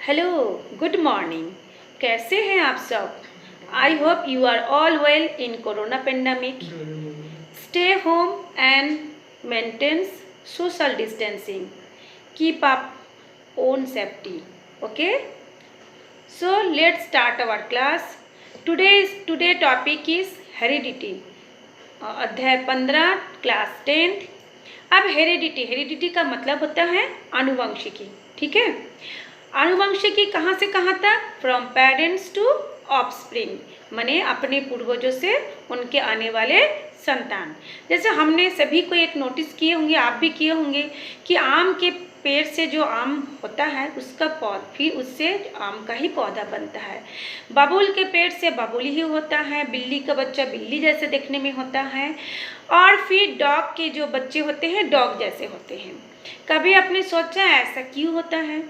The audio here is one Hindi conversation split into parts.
Hello, good morning. कैसे हैं आप सब? I hope you are all well in corona pandemic. Stay home and maintain social distancing. Keep up own safety. Okay, so let's start our class. Today topic is heredity. अध्याय 15, क्लास 10th। अब हेरिडिटी का मतलब होता है आनुवंशिकी। ठीक है, आनुवंशिकी कहाँ से कहाँ तक? फ्रॉम पेरेंट्स टू ऑफस्प्रिंग, माने अपने पूर्वजों से उनके आने वाले संतान। जैसे हमने सभी को एक नोटिस किए होंगे, आप भी किए होंगे कि आम के पेड़ से जो आम होता है उसका पौधा, फिर उससे आम का ही पौधा बनता है। बबूल के पेड़ से बबूल ही होता है, बिल्ली का बच्चा बिल्ली जैसे देखने में होता है, और फिर डॉग के जो बच्चे होते हैं डॉग जैसे होते हैं। कभी आपने सोचा ऐसा क्यों होता है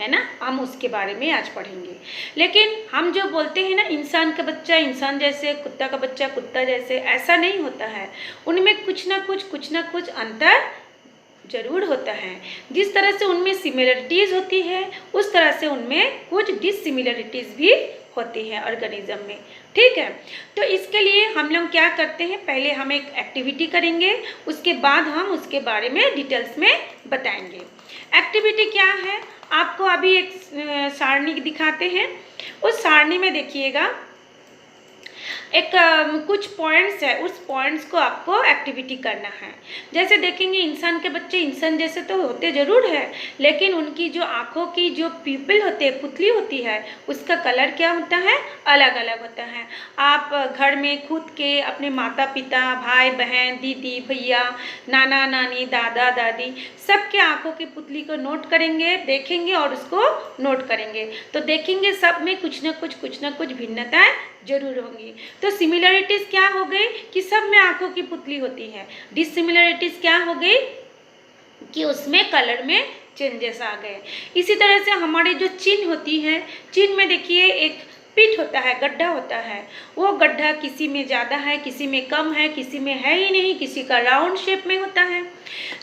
ना? हम उसके बारे में आज पढ़ेंगे। लेकिन हम जो बोलते हैं ना, इंसान का बच्चा इंसान जैसे, कुत्ता का बच्चा कुत्ता जैसे, ऐसा नहीं होता है। उनमें कुछ ना कुछ अंतर जरूर होता है। जिस तरह से उनमें सिमिलरिटीज़ होती है उस तरह से उनमें कुछ डिससिमिलरिटीज़ भी होती हैं ऑर्गेनिज्म में। ठीक है, तो इसके लिए हम लोग क्या करते हैं, पहले हम एक एक्टिविटी करेंगे, उसके बाद हम उसके बारे में डिटेल्स में बताएंगे। एक्टिविटी क्या है, आपको अभी एक सारणी दिखाते हैं। उस सारणी में देखिएगा एक कुछ पॉइंट्स है, उस पॉइंट्स को आपको एक्टिविटी करना है। जैसे देखेंगे इंसान के बच्चे इंसान जैसे तो होते ज़रूर है, लेकिन उनकी जो आँखों की जो प्यूपिल होते हैं, पुतली होती है, उसका कलर क्या होता है? अलग अलग होता है। आप घर में खुद के अपने माता पिता, भाई बहन, दीदी भैया, नाना नानी, दादा दादी, सबके आँखों की पुतली को नोट करेंगे, देखेंगे और उसको नोट करेंगे, तो देखेंगे सब में कुछ ना कुछ भिन्नताएं जरूर होंगी। तो सिमिलरिटीज़ क्या हो गई कि सब में आंखों की पुतली होती है। डिससिमिलरिटीज़ क्या हो गई कि उसमें कलर में चेंजेस आ गए। इसी तरह से हमारे जो चिन्ह होती है, चिन्ह में देखिए एक पिट होता है, गड्ढा होता है। वो गड्ढा किसी में ज़्यादा है, किसी में कम है, किसी में है ही नहीं, किसी का राउंड शेप में होता है।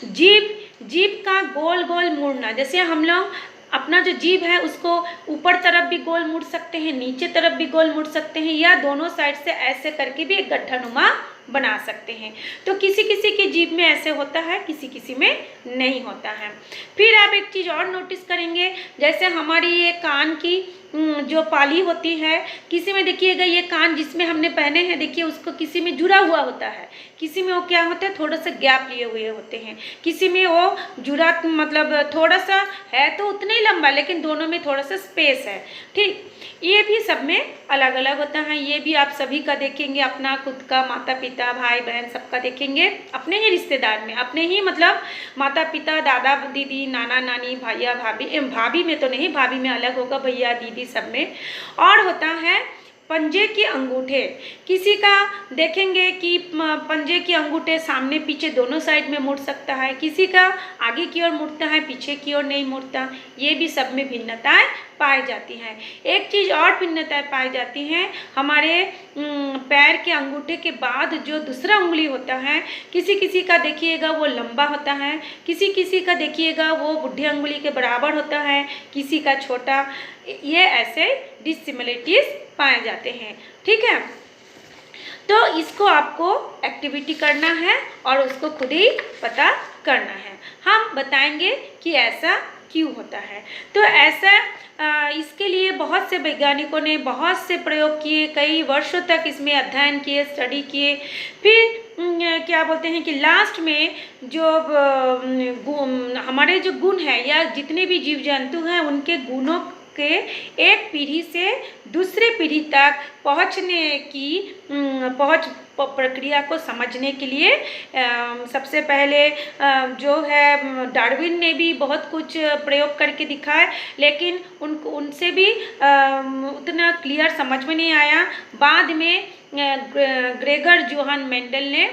जीभ का गोल गोल मुड़ना, जैसे हम लोग अपना जो जीभ है उसको ऊपर तरफ भी गोल मुड़ सकते हैं, नीचे तरफ भी गोल मुड़ सकते हैं, या दोनों साइड से ऐसे करके भी एक गड्ढा नुमा बना सकते हैं। तो किसी किसी की जीभ में ऐसे होता है, किसी किसी में नहीं होता है। फिर आप एक चीज़ और नोटिस करेंगे, जैसे हमारी ये कान की जो पाली होती है, किसी में देखिएगा ये कान जिसमें हमने पहने हैं, देखिए उसको किसी में जुड़ा हुआ होता है, किसी में वो क्या होता है, थोड़ा सा गैप लिए हुए होते हैं, किसी में वो जुड़ा मतलब थोड़ा सा है तो उतना ही लंबा, लेकिन दोनों में थोड़ा सा स्पेस है। ठीक, ये भी सब में अलग अलग होता है। ये भी आप सभी का देखेंगे, अपना खुद का माता पिता, भाई बहन सबका देखेंगे, अपने ही रिश्तेदार में, अपने ही मतलब माता पिता, दादा दीदी, नाना नानी, भैया भाभी, भाभी में तो नहीं, भाभी में अलग होगा, भैया दीदी सब में। और होता है पंजे के अंगूठे। किसी का देखेंगे कि पंजे के अंगूठे सामने पीछे दोनों साइड में मुड़ सकता है, किसी का आगे की ओर मुड़ता है, पीछे की ओर नहीं मुड़ता। ये भी सब में भिन्नताएं पाई जाती हैं। एक चीज़ और भिन्नताएं पाई जाती हैं, हमारे पैर के अंगूठे के बाद जो दूसरा उंगली होता है, किसी किसी का देखिएगा वो लंबा होता है, किसी किसी का देखिएगा वो बुढ़ी उंगली के बराबर होता है, किसी का छोटा। ये ऐसे डिससिमिलरिटीज़ पाए जाते हैं। ठीक है, तो इसको आपको एक्टिविटी करना है और उसको खुद ही पता करना है। हम बताएंगे कि ऐसा क्यों होता है। तो ऐसा इसके लिए बहुत से वैज्ञानिकों ने बहुत से प्रयोग किए, कई वर्षों तक इसमें अध्ययन किए, स्टडी किए। फिर क्या बोलते हैं कि लास्ट में जो हमारे जो गुण है या जितने भी जीव जंतु हैं उनके गुणों के एक पीढ़ी से दूसरे पीढ़ी तक पहुंचने की प्रक्रिया को समझने के लिए सबसे पहले जो है डार्विन ने भी बहुत कुछ प्रयोग करके दिखाए, लेकिन उनसे भी उतना क्लियर समझ में नहीं आया। बाद में ग्रेगर जोहान मेंडल ने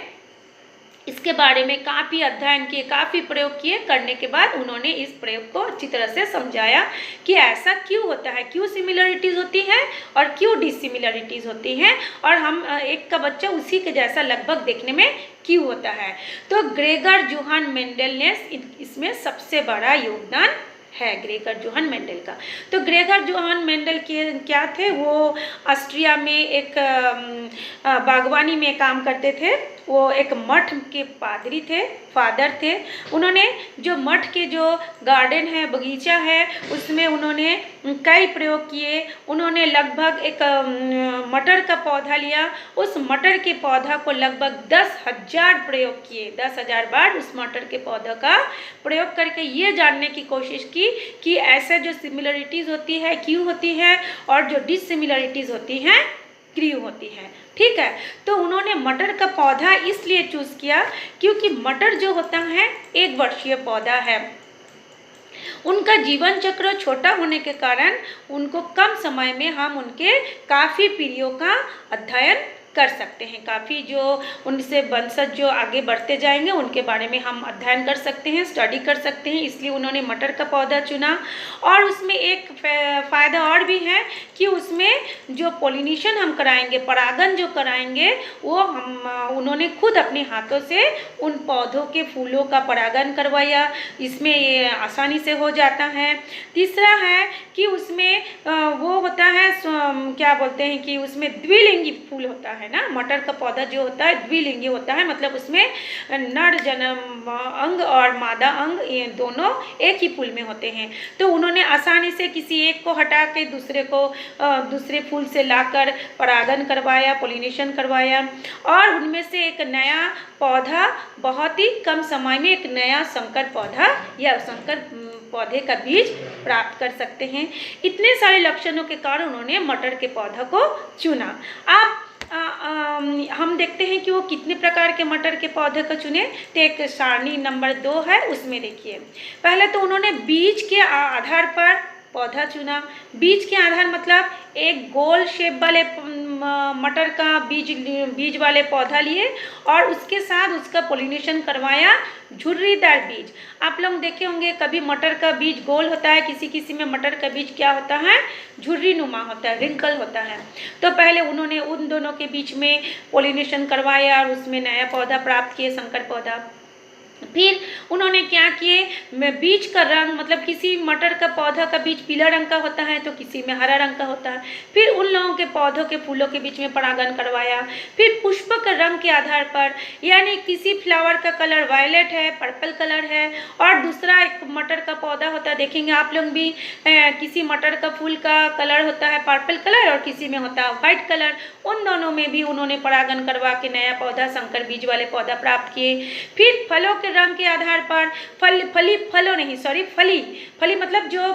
इसके बारे में काफ़ी अध्ययन किए, काफ़ी प्रयोग किए, करने के बाद उन्होंने इस प्रयोग को अच्छी तरह से समझाया कि ऐसा क्यों होता है, क्यों सिमिलरिटीज़ होती हैं और क्यों डिससिमिलरिटीज़ होती हैं, और हम एक का बच्चा उसी के जैसा लगभग देखने में क्यों होता है। तो ग्रेगर जोहान मेंडल ने इसमें सबसे बड़ा योगदान है ग्रेगर जोहान मेंडल का। तो ग्रेगर जोहान मेंडल के क्या थे, वो ऑस्ट्रिया में एक बागवानी में काम करते थे। वो एक मठ के पादरी थे, फादर थे। उन्होंने जो मठ के जो गार्डन है, बगीचा है, उसमें उन्होंने कई प्रयोग किए। उन्होंने लगभग एक मटर का पौधा लिया, उस मटर के पौधा को लगभग 10,000 प्रयोग किए, 10,000 बार उस मटर के पौधा का प्रयोग करके ये जानने की कोशिश की कि ऐसे जो सिमिलरिटीज़ होती है क्यों होती है, और जो डिससिमिलरिटीज़ होती हैं क्यों होती है। ठीक है, तो उन्होंने मटर का पौधा इसलिए चूज़ किया क्योंकि मटर जो होता है 1 वर्षीय पौधा है। उनका जीवन चक्र छोटा होने के कारण उनको कम समय में हम उनके काफ़ी पीढ़ियों का अध्ययन कर सकते हैं। काफ़ी जो उनसे वंशज जो आगे बढ़ते जाएंगे उनके बारे में हम अध्ययन कर सकते हैं, स्टडी कर सकते हैं। इसलिए उन्होंने मटर का पौधा चुना। और उसमें एक फ़ायदा और भी है कि उसमें जो पोलिनेशन हम कराएंगे, परागन जो कराएंगे, वो उन्होंने खुद अपने हाथों से उन पौधों के फूलों का परागन करवाया। इसमें ये आसानी से हो जाता है। तीसरा है कि उसमें वो होता है, क्या बोलते हैं कि उसमें द्विलिंगी फूल होता है ना। मटर का पौधा जो होता है द्विलिंगी होता है, मतलब उसमें नर जन्म अंग और मादा अंग ये दोनों एक ही फूल में होते हैं। तो उन्होंने आसानी से किसी एक को हटा के दूसरे फूल से लाकर परागन करवाया, पोलिनेशन करवाया, और उनमें से एक नया पौधा बहुत ही कम समय में एक नया संकर पौधा या संकर पौधे का बीज प्राप्त कर सकते हैं। इतने सारे लक्षणों के कारण उन्होंने मटर के पौधा को चुना। अब हम देखते हैं कि वो कितने प्रकार के मटर के पौधे को चुने। तो एक सारणी नंबर 2 है, उसमें देखिए। पहले तो उन्होंने बीज के आधार पर पौधा चुना। बीज के आधार मतलब एक गोल शेप वाले मटर का बीज वाले पौधा लिए और उसके साथ उसका पोलिनेशन करवाया झुर्रीदार बीज। आप लोग देखे होंगे कभी मटर का बीज गोल होता है, किसी किसी में मटर का बीज क्या होता है, झुर्री नुमा होता है, रिंकल होता है। तो पहले उन्होंने उन दोनों के बीच में पोलिनेशन करवाया और उसमें नया पौधा प्राप्त किए, संकर पौधा। फिर उन्होंने क्या किए, बीज का रंग मतलब किसी मटर का पौधा का बीज पीला रंग का होता है तो किसी में हरा रंग का होता है। फिर उन लोगों के पौधों के फूलों के बीच में परागन करवाया। फिर पुष्प का रंग के आधार पर, यानी किसी फ्लावर का कलर वायलेट है, पर्पल कलर है, और दूसरा एक मटर का पौधा होता है, देखेंगे आप लोग भी, किसी मटर का फूल का कलर होता है पर्पल कलर और किसी में होता है व्हाइट कलर। उन दोनों में भी उन्होंने परागन करवा के नया पौधा, संकर बीज वाले पौधा प्राप्त किए। फिर फलों के रंग के आधार पर फली मतलब जो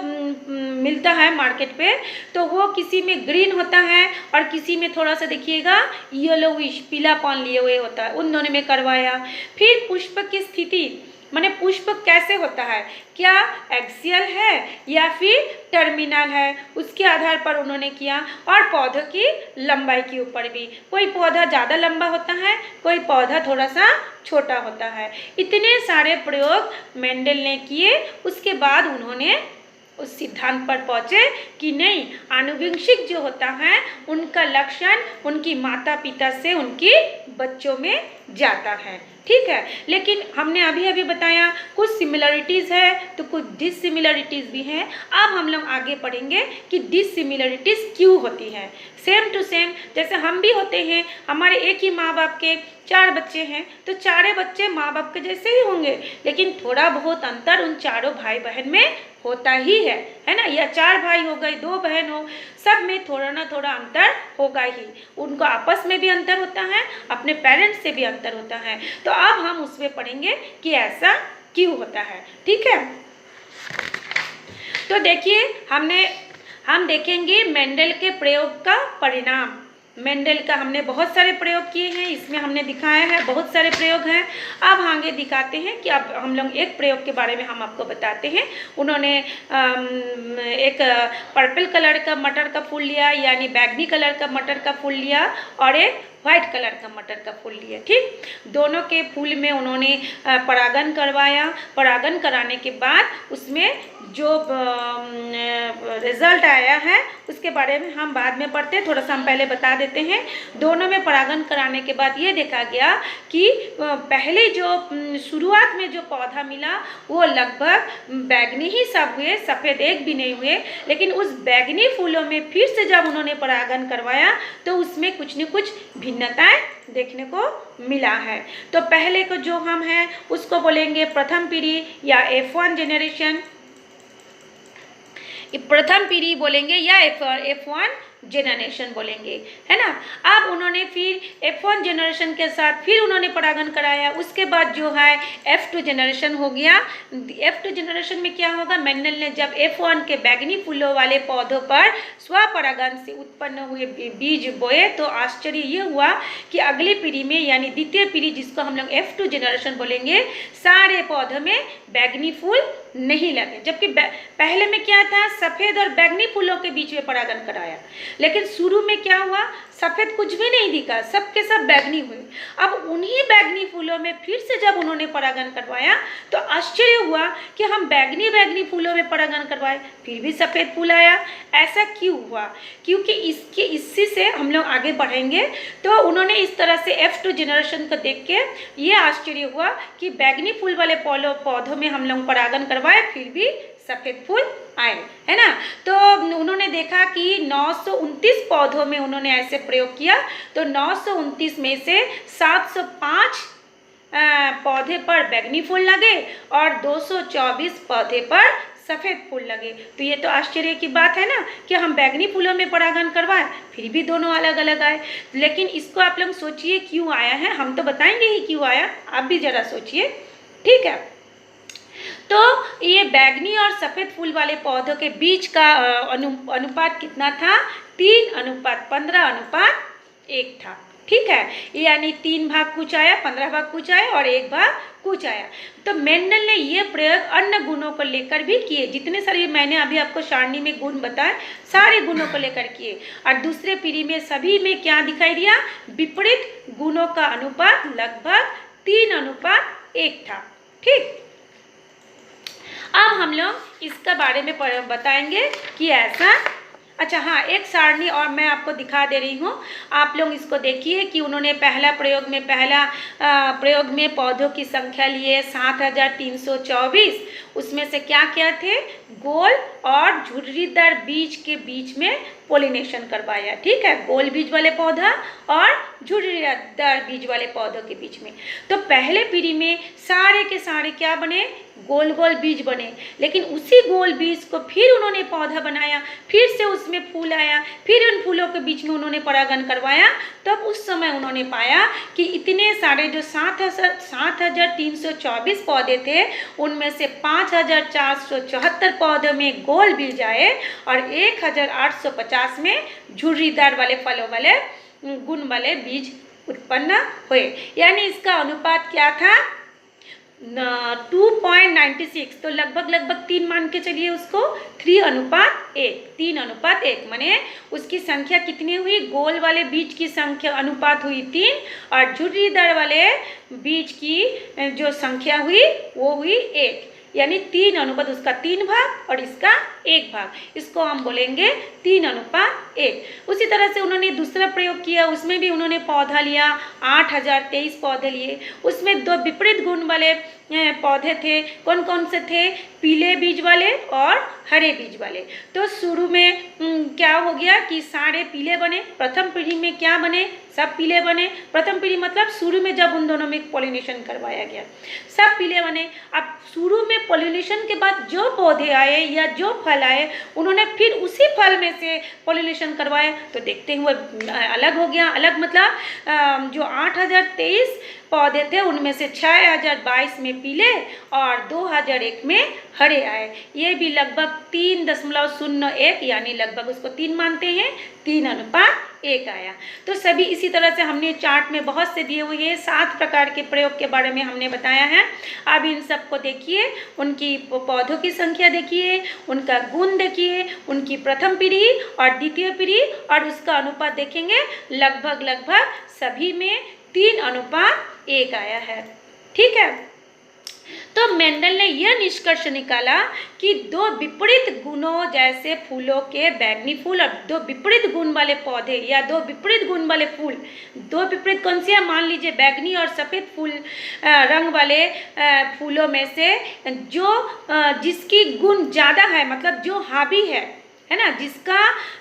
मिलता है मार्केट पे, तो वो किसी में ग्रीन होता है और किसी में थोड़ा सा देखिएगा येलोविश पीलापन लिए हुए होता है, उन दोनों में करवाया। फिर पुष्प की स्थिति माने पुष्प कैसे होता है, क्या एक्सियल है या फिर टर्मिनल है, उसके आधार पर उन्होंने किया। और पौधों की लंबाई के ऊपर भी, कोई पौधा ज़्यादा लंबा होता है, कोई पौधा थोड़ा सा छोटा होता है। इतने सारे प्रयोग मेंडल ने किए। उसके बाद उन्होंने उस सिद्धांत पर पहुँचे कि नहीं, आनुवंशिक जो होता है उनका लक्षण उनकी माता पिता से उनकी बच्चों में जाता है। ठीक है, लेकिन हमने अभी अभी बताया कुछ सिमिलरिटीज़ है तो कुछ डिससिमिलरिटीज़ भी हैं। अब हम लोग आगे पढ़ेंगे कि डिससिमिलरिटीज़ क्यों होती है। सेम टू सेम जैसे हम भी होते हैं, हमारे एक ही माँ बाप के 4 बच्चे हैं तो 4 बच्चे माँ बाप के जैसे ही होंगे, लेकिन थोड़ा बहुत अंतर उन चारों भाई बहन में होता ही है ना। या 4 भाई हो गए, 2 बहन हो, सब में थोड़ा ना थोड़ा अंतर होगा ही। उनको आपस में भी अंतर होता है, अपने पेरेंट्स से भी अंतर होता है। तो अब हम उसमें पढ़ेंगे कि ऐसा क्यों होता है। ठीक है, तो देखिए हम देखेंगे मेंडल के प्रयोग का परिणाम। मेंडल का हमने बहुत सारे प्रयोग किए हैं, इसमें हमने दिखाया है बहुत सारे प्रयोग हैं। अब आगे दिखाते हैं कि अब हम लोग एक प्रयोग के बारे में हम आपको बताते हैं। उन्होंने एक पर्पल कलर का मटर का फूल लिया, यानी बैगनी कलर का मटर का फूल लिया, और एक व्हाइट कलर का मटर का फूल लिए। ठीक, दोनों के फूल में उन्होंने परागन करवाया। परागन कराने के बाद उसमें जो रिजल्ट आया है उसके बारे में हम बाद में पढ़ते हैं, थोड़ा सा हम पहले बता देते हैं। दोनों में परागन कराने के बाद ये देखा गया कि पहले जो शुरुआत में जो पौधा मिला वो लगभग बैंगनी ही सब हुए, सफ़ेद एक भी नहीं हुए। लेकिन उस बैंगनी फूलों में फिर से जब उन्होंने परागन करवाया तो उसमें कुछ न कुछ भिन्नताएं देखने को मिला है। तो पहले को जो हम हैं उसको बोलेंगे प्रथम पीढ़ी या F1 जेनरेशन, प्रथम पीढ़ी बोलेंगे या F1 जेनरेशन बोलेंगे, है ना। अब उन्होंने फिर F1 जेनरेशन के साथ फिर उन्होंने परागन कराया। उसके बाद जो है F2 जेनरेशन हो गया। F2 जेनरेशन में क्या होगा, मेंडल ने जब F1 के बैंगनी फूलों वाले पौधों पर स्वपरागन से उत्पन्न हुए बीज बोए तो आश्चर्य ये हुआ कि अगली पीढ़ी में यानी द्वितीय पीढ़ी जिसको हम लोग F2 जेनरेशन बोलेंगे, सारे पौधों में बैंगनी फूल नहीं लगे। जबकि पहले में क्या था, सफ़ेद और बैंगनी फूलों के बीच में परागन कराया, लेकिन शुरू में क्या हुआ, सफ़ेद कुछ भी नहीं दिखा, सब के सब बैंगनी हुए। अब उन्हीं बैंगनी फूलों में फिर से जब उन्होंने परागन करवाया तो आश्चर्य हुआ कि हम बैंगनी फूलों में परागन करवाए फिर भी सफ़ेद फूल आया। ऐसा क्यों हुआ, क्योंकि इसी से हम लोग आगे बढ़ेंगे। तो उन्होंने इस तरह से F2 जेनरेशन को देख के ये आश्चर्य हुआ कि बैंगनी फूल वाले पौधों में हम लोग परागन करवाए फिर भी सफ़ेद फूल आए, है ना। तो उन्होंने देखा कि 929 पौधों में उन्होंने ऐसे प्रयोग किया तो 929 में से 705 पौधे पर बैंगनी फूल लगे और 224 पौधे पर सफ़ेद फूल लगे। तो ये तो आश्चर्य की बात है ना कि हम बैंगनी फूलों में परागन करवाएं फिर भी दोनों अलग अलग आए। लेकिन इसको आप लोग सोचिए क्यों आया है, हम तो बताएंगे ही क्यों आया, आप भी ज़रा सोचिए, ठीक है। तो ये बैंगनी और सफ़ेद फूल वाले पौधों के बीच का अनुपात कितना था, 3:15:1 था, ठीक है। यानी 3 भाग कुछ आया, 15 भाग कुछ आया और 1 भाग कुछ आया। तो मेंडल ने ये प्रयोग अन्य गुणों को लेकर भी किए, जितने सारे मैंने अभी आपको सारणी में गुण बताए सारे गुणों को लेकर किए। और दूसरे पीढ़ी में सभी में क्या दिखाई दिया, विपरीत गुणों का अनुपात लगभग 3:1 था, ठीक। अब हम लोग इसके बारे में बताएंगे कि ऐसा, अच्छा हाँ, एक सारणी और मैं आपको दिखा दे रही हूँ, आप लोग इसको देखिए कि उन्होंने पहला प्रयोग में पौधों की संख्या लिए 7324, उसमें से क्या क्या थे, गोल और झुर्रीदार बीज के बीच में पोलिनेशन करवाया, ठीक है, गोल बीज वाले पौधा और झुर्रीदार बीज वाले पौधों के बीच में। तो पहले पीढ़ी में सारे के सारे क्या बने, गोल गोल बीज बने। लेकिन उसी गोल बीज को फिर उन्होंने पौधा बनाया, फिर से उसमें फूल आया, फिर उन फूलों के बीच में उन्होंने परागन करवाया। तब उस समय उन्होंने पाया कि इतने सारे जो 7324 पौधे थे उनमें से 5474 पौधों में गोल बीज आए और 1850 में झुर्रीदार वाले फलों वाले गुण वाले बीज उत्पन्न हुए। यानी इसका अनुपात क्या था, 2.96, तो लगभग 3 मान के चलिए उसको, 3:1 माने उसकी संख्या कितनी हुई, गोल वाले बीज की संख्या अनुपात हुई 3 और झुर्रीदार वाले बीज की जो संख्या हुई वो हुई 1, यानी 3 उसका 3 भाग और इसका 1 भाग, इसको हम बोलेंगे 3:1। उसी तरह से उन्होंने दूसरा प्रयोग किया, उसमें भी उन्होंने पौधा लिया, 8023 पौधे लिए। उसमें 2 विपरीत गुण वाले पौधे थे, कौन कौन से थे, पीले बीज वाले और हरे बीज वाले। तो शुरू में क्या हो गया कि सारे पीले बने, प्रथम पीढ़ी में क्या बने, सब पीले बने। प्रथम पीढ़ी मतलब शुरू में जब उन दोनों में पॉलिनेशन करवाया गया सब पीले बने। अब शुरू में पॉलिनेशन के बाद जो पौधे आए या जो फल आए उन्होंने फिर उसी फल में से पॉलिनेशन करवाया तो देखते हुए अलग हो गया। अलग मतलब जो 8023 पौधे थे उनमें से 6022 में पीले और 2001 में हरे आए। ये भी लगभग 3.01 यानी लगभग उसको 3 मानते हैं, 3:1 एक आया। तो सभी इसी तरह से हमने चार्ट में बहुत से दिए हुए हैं 7 प्रकार के प्रयोग के बारे में हमने बताया है। अब इन सबको देखिए, उनकी पौधों की संख्या देखिए, उनका गुण देखिए, उनकी प्रथम पीढ़ी और द्वितीय पीढ़ी, और उसका अनुपात देखेंगे, लगभग सभी में 3:1 आया है। ठीक है, तो मेंडल ने यह निष्कर्ष निकाला कि दो विपरीत गुणों जैसे फूलों के बैंगनी फूल और दो विपरीत गुण वाले पौधे या दो विपरीत गुण वाले फूल, दो विपरीत कौन सी है, मान लीजिए बैंगनी और सफ़ेद फूल रंग वाले फूलों में से जो जिसकी गुण ज़्यादा है, मतलब जो हावी है ना, जिसका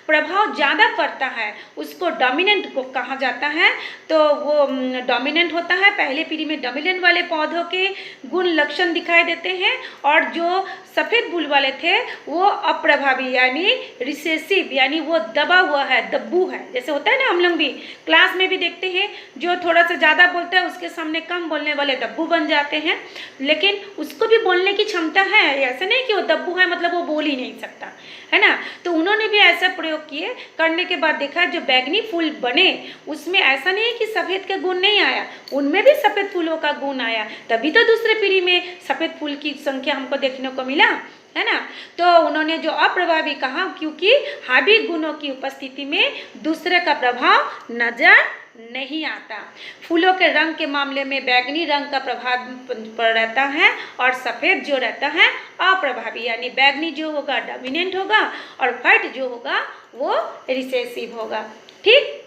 प्रभाव ज़्यादा पड़ता है, उसको डोमिनेंट को कहा जाता है। तो वो डोमिनेंट होता है, पहले पीढ़ी में डोमिनेंट वाले पौधों के गुण लक्षण दिखाई देते हैं, और जो सफ़ेद फूल वाले थे वो अप्रभावी यानी रिसेसिव, यानी वो दबा हुआ है, दब्बू है। जैसे होता है ना, हम लोग भी क्लास में भी देखते हैं, जो थोड़ा सा ज़्यादा बोलता है उसके सामने कम बोलने वाले दब्बू बन जाते हैं, लेकिन उसको भी बोलने की क्षमता है, ऐसा नहीं कि वो दब्बू है मतलब वो बोल ही नहीं सकता, है ना। तो उन्होंने भी ऐसा प्रयोग किए, करने के बाद देखा जो बैंगनी फूल बने उसमें ऐसा नहीं है कि सफ़ेद का गुण नहीं आया, उनमें भी सफ़ेद फूलों का गुण आया, तभी तो दूसरे पीढ़ी में सफ़ेद फूल की संख्या हमको देखने को मिला, है ना। तो उन्होंने जो अप्रभावी कहा, क्योंकि हावी गुणों की उपस्थिति में दूसरे का प्रभाव नजर नहीं आता। फूलों के रंग के मामले में बैंगनी रंग का प्रभाव रहता है और सफ़ेद जो रहता है अप्रभावी, यानी बैंगनी जो होगा डोमिनेंट होगा और व्हाइट जो होगा वो रिसेसिव होगा। ठीक,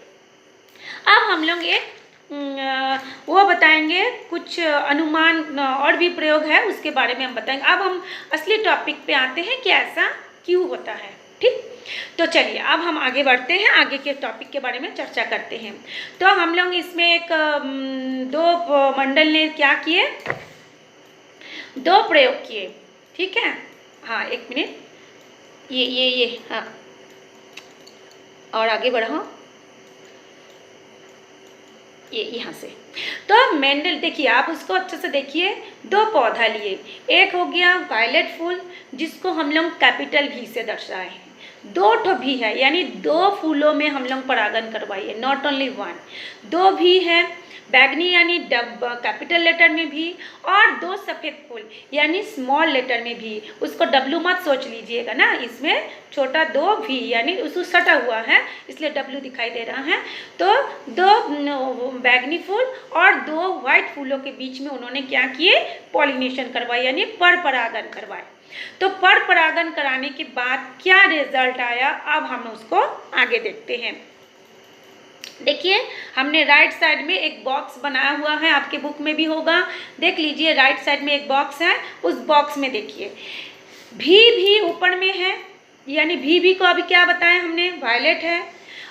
अब हम लोग एक वो बताएंगे, कुछ अनुमान और भी प्रयोग है उसके बारे में हम बताएंगे। अब हम असली टॉपिक पे आते हैं कि ऐसा क्यों होता है। ठीक, तो चलिए अब हम आगे बढ़ते हैं, आगे के टॉपिक के बारे में चर्चा करते हैं। तो हम लोग इसमें एक दो मंडल ने क्या किए, दो प्रयोग किए। ठीक है, हाँ एक मिनट, ये हाँ, और आगे बढ़ाओ, ये यहाँ से। तो मेंडल देखिए, आप उसको अच्छे से देखिए, दो पौधा लिए, एक हो गया वायलेट फूल जिसको हम लोग कैपिटल भी से दर्शाए हैं, दो ठो भी है, यानी दो फूलों में हम लोग परागण करवाइए, नॉट ओनली वन, दो भी है, बैगनी यानी कैपिटल लेटर में भी, और दो सफ़ेद फूल यानी स्मॉल लेटर में भी, उसको डब्लू मत सोच लीजिएगा ना, इसमें छोटा दो भी यानी उसको सटा हुआ है इसलिए डब्लू दिखाई दे रहा है। तो दो बैगनी फूल और दो वाइट फूलों के बीच में उन्होंने क्या किए, पॉलिनेशन करवाए यानी पर परागण करवाए। तो पर परागण कराने के बाद क्या रिजल्ट आया, अब हम उसको आगे देखते हैं। देखिए, हमने राइट साइड में एक बॉक्स बनाया हुआ है, आपके बुक में भी होगा, देख लीजिए, राइट साइड में एक बॉक्स है, उस बॉक्स में देखिए भी ऊपर में है, यानी भी को अभी क्या बताया हमने, वायलेट है,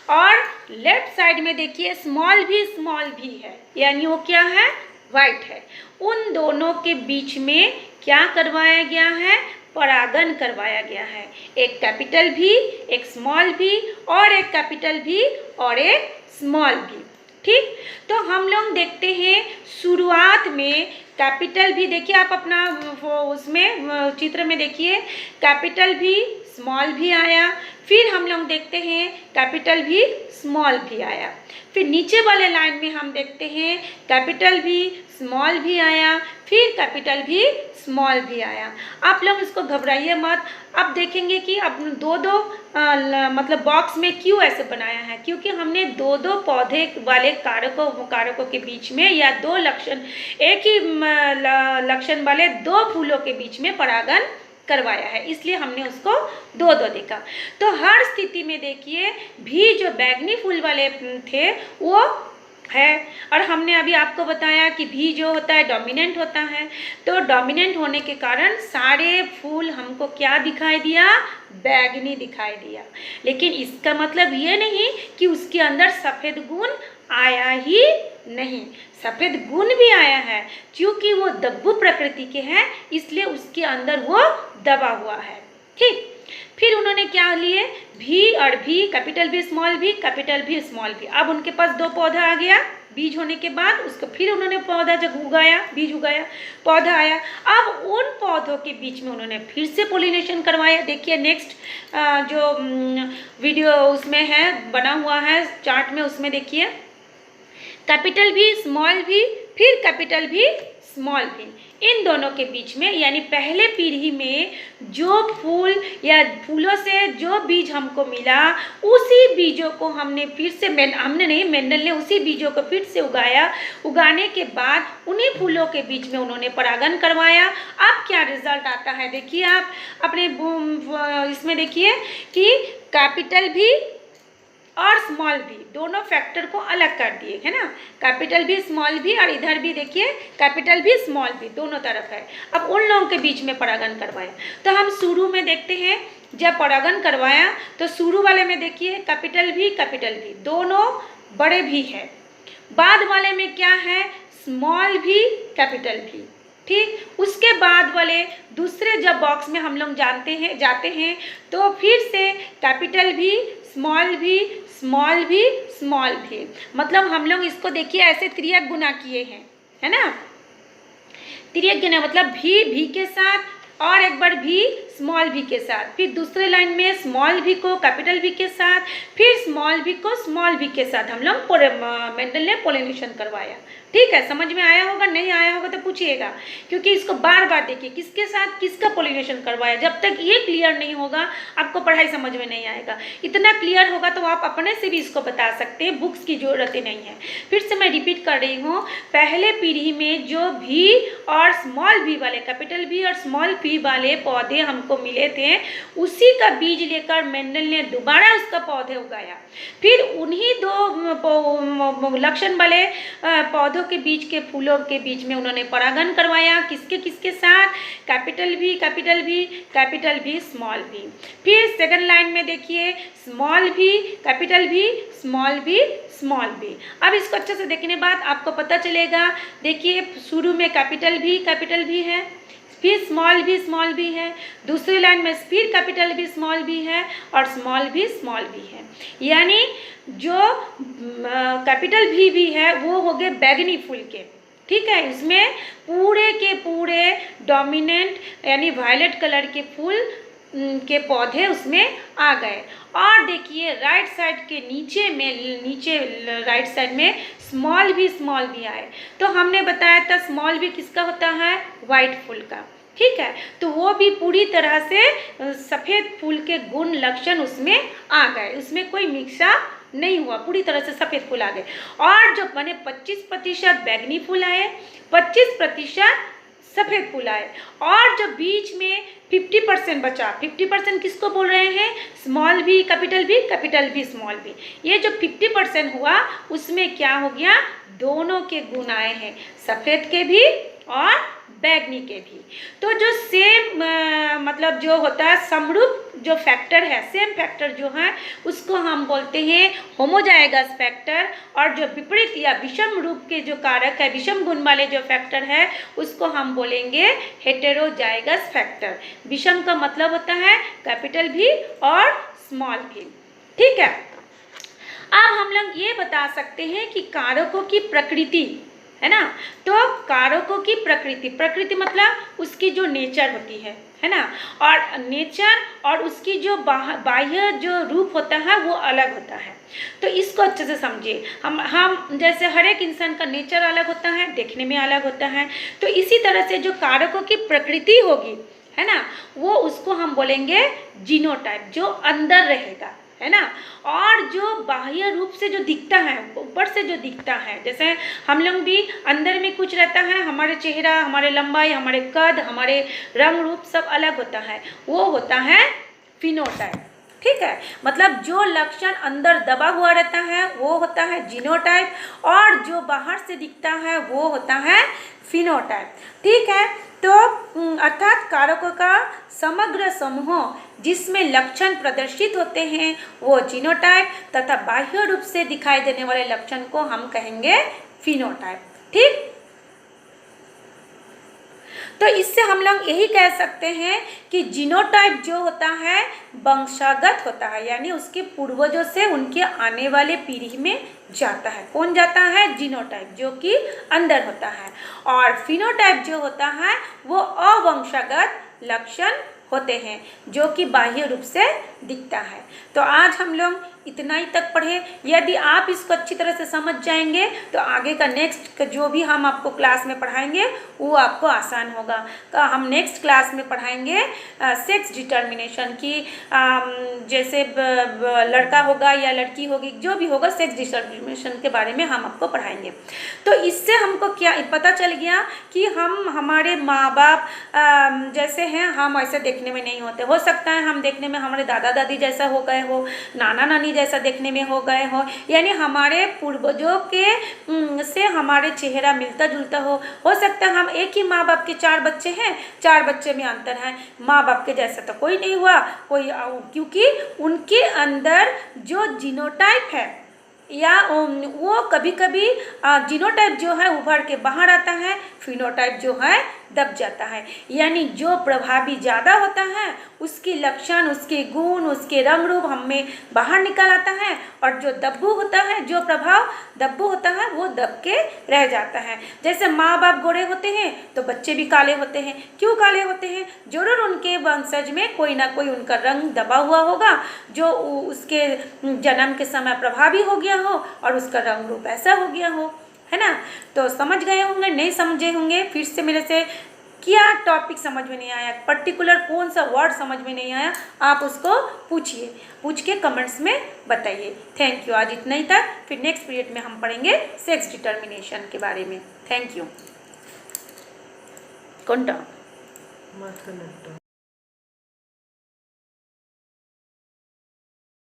और लेफ्ट साइड में देखिए स्मॉल भी है, यानी वो क्या है, वाइट है। उन दोनों के बीच में क्या करवाया गया है, परागण करवाया गया है, एक कैपिटल भी, एक स्मॉल भी, और एक कैपिटल भी और एक स्मॉल भी। ठीक, तो हम लोग देखते हैं शुरुआत में कैपिटल भी, देखिए आप अपना उसमें चित्र में देखिए, कैपिटल भी स्मॉल भी आया, फिर हम लोग देखते हैं कैपिटल भी स्मॉल भी आया, फिर नीचे वाले लाइन में हम देखते हैं कैपिटल भी स्मॉल भी आया, फिर कैपिटल भी स्मॉल भी आया। आप लोग इसको घबराइए मत, अब देखेंगे कि अब दो मतलब बॉक्स में क्यों ऐसे बनाया है, क्योंकि हमने दो पौधे वाले कारकों के बीच में या दो लक्षण, एक ही लक्षण वाले दो फूलों के बीच में परागण करवाया है, इसलिए हमने उसको दो देखा। तो हर स्थिति में देखिए भी जो बैगनी फूल वाले थे वो है, और हमने अभी आपको बताया कि भी जो होता है डोमिनेंट होता है, तो डोमिनेंट होने के कारण सारे फूल हमको क्या दिखाई दिया, बैगनी दिखाई दिया, लेकिन इसका मतलब ये नहीं कि उसके अंदर सफ़ेद गुण आया ही नहीं, सफ़ेद गुण भी आया है, क्योंकि वो दब्बू प्रकृति के हैं इसलिए उसके अंदर वो दबा हुआ है। ठीक, फिर उन्होंने क्या लिए, भी और भी, कैपिटल भी स्मॉल भी, कैपिटल भी स्मॉल भी। अब उनके पास दो पौधा आ गया, बीज होने के बाद उसको फिर उन्होंने पौधा जब उगाया, बीज उगाया, पौधा आया, अब उन पौधों के बीच में उन्होंने फिर से पोलिनेशन करवाया। देखिए नेक्स्ट जो वीडियो उसमें है बना हुआ है चार्ट में, उसमें देखिए कैपिटल भी, स्मॉल भी, फिर कैपिटल भी, स्मॉल भी, इन दोनों के बीच में, यानी पहले पीढ़ी में जो फूल या फूलों से जो बीज हमको मिला, उसी बीजों को हमने फिर से मेंडल ने उसी बीजों को फिर से उगाया। उगाने के बाद उन्हीं फूलों के बीच में उन्होंने परागण करवाया। अब क्या रिजल्ट आता है देखिए, आप अपने इसमें देखिए कि कैपिटल भी और स्मॉल भी दोनों फैक्टर को अलग कर दिए, है ना। कैपिटल भी, स्मॉल भी, और इधर भी देखिए कैपिटल भी, स्मॉल भी, दोनों तरफ है। अब उन लोगों के बीच में परागण करवाया। तो हम शुरू में देखते हैं, जब परागण करवाया तो शुरू वाले में देखिए कैपिटल भी दोनों बड़े भी है। बाद वाले में क्या है, स्मॉल भी, कैपिटल भी, ठीक। उसके बाद वाले दूसरे जब बॉक्स में हम लोग जाते हैं तो फिर से कैपिटल भी, स्मॉल भी, स्मॉल भी, स्मॉल भी, मतलब हम लोग इसको देखिए ऐसे त्रियक गुना किए हैं, है ना। त्रियक गुना मतलब भी के साथ और एक बार भी स्मॉल भी के साथ, फिर दूसरे लाइन में स्मॉल भी को कैपिटल भी के साथ, फिर स्मॉल भी को स्मॉल भी के साथ हम लोग मेंडल ने पोलिनेशन करवाया। ठीक है, समझ में आया होगा, नहीं आया होगा तो पूछिएगा, क्योंकि इसको बार बार देखिए किसके साथ किसका पोलिनेशन करवाया। जब तक ये क्लियर नहीं होगा आपको पढ़ाई समझ में नहीं आएगा। इतना क्लियर होगा तो आप अपने से भी इसको बता सकते हैं, बुक्स की जरूरत ही नहीं है। फिर से मैं रिपीट कर रही हूँ, पहले पीढ़ी में जो भी और स्मॉल भी वाले, कैपिटल भी और स्मॉल भी वाले पौधे हमको मिले थे, उसी का बीज लेकर मेंडल ने दोबारा उसका पौधे उगाया। फिर उन्हीं दो लक्षण वाले पौधों के बीच के फूलों के बीच में उन्होंने परागण करवाया। किसके किसके साथ, कैपिटल भी, कैपिटल भी, कैपिटल भी, स्मॉल भी। फिर सेकंड लाइन में देखिए स्मॉल भी, कैपिटल भी, स्मॉल भी, स्मॉल भी। अब इसको अच्छे से देखने बाद आपको पता चलेगा। देखिए शुरू में कैपिटल भी है, फिर स्मॉल भी है, दूसरी लाइन में फिर कैपिटल भी, स्मॉल भी है, और स्मॉल भी है। यानी जो कैपिटल भी है वो हो गए बैगनी फूल के, ठीक है। इसमें पूरे के पूरे डोमिनेंट यानी वायलेट कलर के फूल के पौधे उसमें आ गए। और देखिए राइट साइड के नीचे राइट साइड में स्मॉल भी आए। तो हमने बताया था स्मॉल भी किसका होता है, वाइट फूल का, ठीक है। तो वो भी पूरी तरह से सफ़ेद फूल के गुण लक्षण उसमें आ गए, उसमें कोई मिक्सा नहीं हुआ, पूरी तरह से सफ़ेद फूल आ गए। और जो बने 25% बैगनी फूल आए, 25% सफ़ेद फूल आए, और जो बीच में 50% बचा, 50% किसको बोल रहे हैं, स्मॉल भी, कैपिटल भी, स्मॉल भी। ये जो 50% हुआ उसमें क्या हो गया, दोनों के गुण आए हैं, सफ़ेद के भी और बैगनी के भी। तो जो सेम मतलब जो होता है समरूप जो फैक्टर है, सेम फैक्टर जो है उसको हम बोलते हैं होमोजाइगस फैक्टर, और जो विपरीत या विषम रूप के जो कारक है, विषम गुण वाले जो फैक्टर है उसको हम बोलेंगे हेटेरोजाइगस फैक्टर। विषम का मतलब होता है कैपिटल भी और स्मॉल भी, ठीक है। अब हम लोग ये बता सकते हैं कि कारकों की प्रकृति, है ना। तो कारकों की प्रकृति मतलब उसकी जो नेचर होती है ना, और नेचर और उसकी जो बाह्य जो रूप होता है वो अलग होता है। तो इसको अच्छे से समझिए। हम जैसे हर एक इंसान का नेचर अलग होता है, देखने में अलग होता है, तो इसी तरह से जो कारकों की प्रकृति होगी, है ना, वो उसको हम बोलेंगे जीनोटाइप, जो अंदर रहेगा, है ना। और जो बाह्य रूप से जो दिखता है, ऊपर से जो दिखता है, जैसे हम लोग भी अंदर में कुछ रहता है, हमारे चेहरा, हमारे लंबाई, हमारे कद, हमारे रंग रूप सब अलग होता है, वो होता है फिनोटाइप, ठीक है। मतलब जो लक्षण अंदर दबा हुआ रहता है वो होता है जीनोटाइप, और जो बाहर से दिखता है वो होता है फिनोटाइप, ठीक है। तो अर्थात कारकों का समग्र समूह जिसमें लक्षण प्रदर्शित होते हैं वो जीनोटाइप, तथा बाह्य रूप से दिखाई देने वाले लक्षण को हम कहेंगे फिनोटाइप, ठीक। तो इससे हम लोग यही कह सकते हैं कि जीनोटाइप जो होता है वंशागत होता है, यानी उसके पूर्वजों से उनके आने वाले पीढ़ी में जाता है। कौन जाता है, जीनोटाइप, जो कि अंदर होता है। और फिनोटाइप जो होता है वो अवंशागत लक्षण होते हैं जो कि बाह्य रूप से दिखता है। तो आज हम लोग इतना ही तक पढ़े। यदि आप इसको अच्छी तरह से समझ जाएंगे तो आगे का नेक्स्ट जो भी हम आपको क्लास में पढ़ाएंगे वो आपको आसान होगा। हम नेक्स्ट क्लास में पढ़ाएंगे सेक्स डिटर्मिनेशन की, जैसे लड़का होगा या लड़की होगी, जो भी होगा सेक्स डिटर्मिनेशन के बारे में हम आपको पढ़ाएंगे। तो इससे हमको क्या पता चल गया कि हम हमारे माँ बाप जैसे हैं हम ऐसे देखने में नहीं होते। हो सकता है हम देखने में हमारे दादा दादी जैसा हो गए हो, नाना नानी जैसा देखने में हो गए हो, यानी हमारे पूर्वजों के से हमारे चेहरा मिलता जुलता हो सकता है हम एक ही माँ बाप के 4 बच्चे हैं, 4 बच्चे में अंतर है, माँ बाप के जैसा तो कोई नहीं हुआ कोई, क्योंकि उनके अंदर जो जीनोटाइप है या वो कभी कभी जीनोटाइप जो है उभर के बाहर आता है, फिनोटाइप जो है दब जाता है। यानी जो प्रभावी ज़्यादा होता है उसके लक्षण, उसके गुण, उसके रंग रूप हमें बाहर निकल आता है, और जो दब्बू होता है, जो प्रभाव दब्बू होता है वो दब के रह जाता है। जैसे माँ बाप गोरे होते हैं तो बच्चे भी काले होते हैं। क्यों काले होते हैं? जरूर उनके वंशज में कोई ना कोई उनका रंग दबा हुआ होगा जो उसके जन्म के समय प्रभावी हो गया हो और उसका रंग रूप ऐसा हो गया हो, है ना। तो समझ गए होंगे, नहीं समझे होंगे फिर से मेरे से क्या टॉपिक समझ में नहीं आया, पर्टिकुलर कौन सा वर्ड समझ में नहीं आया, आप उसको पूछिए, पूछ के कमेंट्स में बताइए। Thank you. आज इतना ही था, फिर नेक्स्ट पीरियड में हम पढ़ेंगे सेक्स डिटर्मिनेशन के बारे में। Thank you. कौन